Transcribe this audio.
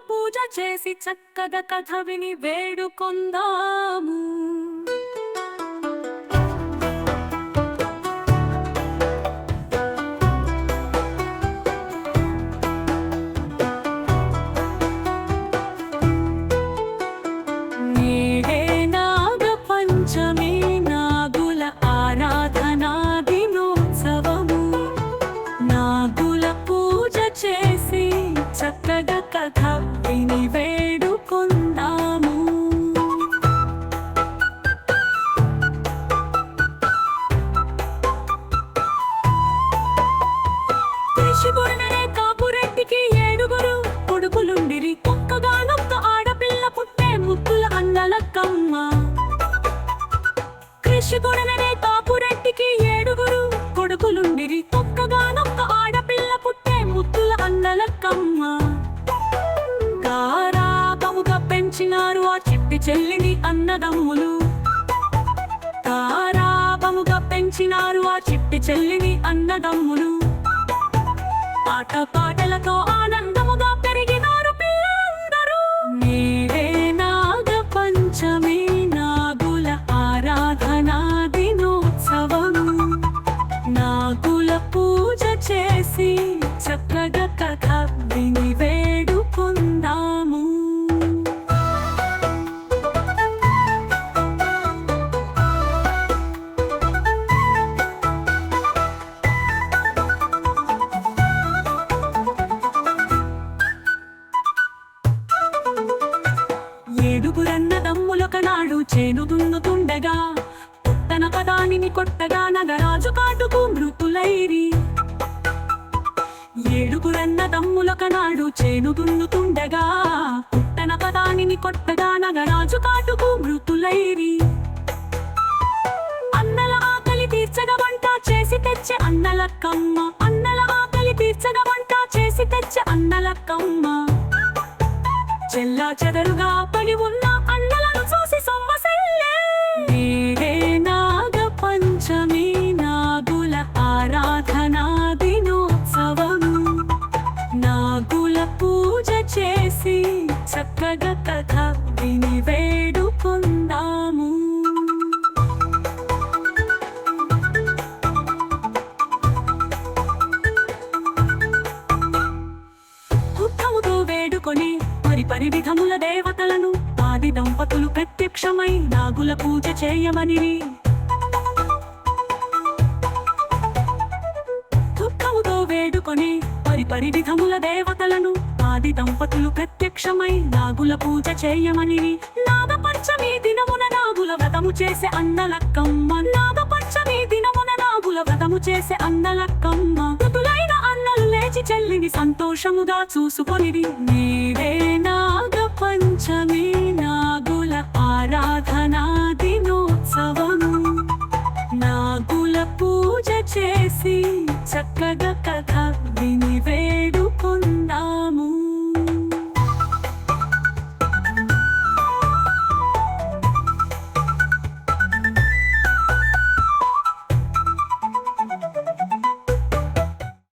పూజ చేసి చక్కగా కథ విని వేడుకొందాము. నేడే నాగ పంచమి, నాగుల ఆరాధనా దినోత్సవము. నాగుల పూజ చేసి చక్కగా కథ విని వేడుకొందాము. దేశిపురననే కాపురెడ్డికి 7 కొడుకులుండిరి. ఒక్కగానొక్క ఆడపిల్ల పుట్టే ముద్దుల అన్నలక్కమ్మ. కృషిపురననే కాపురెడ్డికి 7 కొడుకులుండిరి. ఒక్కగానొక్క ఆడపిల్ల పుట్టే ముద్దుల అన్నలక్కమ్మ. గారాబముగా పెంచినారు ఆ చిట్టి చెల్లిని అన్నదమ్ములు. గారాబముగా పెంచినారు ఆ చిట్టి చెల్లిని అన్నదమ్ములు. ఆట పాటలతో ఆనందముగా పెరిగినారు పిల్లలందరూ. నేడే నాగ పంచమి, నాగుల ఆరాధనా దినోత్సవము. నాగుల పూజ చేసి చక్కగా కథ విని వేడుకొందాము. ఏడుగురన్నదమ్ములొకనాడు చేను దున్నుతుండగా పుట్టన పదానిని కొట్టగా నగరాజు కాటుకు మృతులైరి. ఏడుగురన్నదమ్ములొకనాడు చేను దున్నుతుండగా పుట్టన పదానిని కొట్టగా నగరాజు కాటుకు మృతులైరి. అన్నల ఆకలి తీర్చగా వంట చేసి తెచ్చే అన్నలక్కమ్మ. అన్నల ఆకలి తీర్చగా వంట చేసి తెచ్చే అన్నలక్కమ్మ. చెల్లా చెదరుగా పడి ఉన్న అన్నలను చూసి సొమ్మసిల్లే. నేడే నాగ పంచమి, నాగుల ఆరాధనా దినోత్సవము. నాగుల పూజ చేసి చక్కగా కథ విని వేడుకొందాము. దుఃఖముతో వేడుకొని పరి విధముల దేవతలను ఆది దంపతులు ప్రత్యక్షమై నాగుల పూజ చేయమనిరి. దుఃఖముతో వేడుకొని పరి విధముల దేవతలను ఆది దంపతులు ప్రత్యక్షమై నాగుల పూజ చేయమనిరి. నాగ పంచమి దినమున నాగుల వ్రతము చేసే అన్నలక్కమ్మ. నాగ పంచమి దినమున నాగుల వ్రతము చేసే అన్నలక్కమ్మ. మృతులైన అన్నలు లేచి చెల్లిని సంతోషముగా చూసుకొనిరి. నేడే నాగ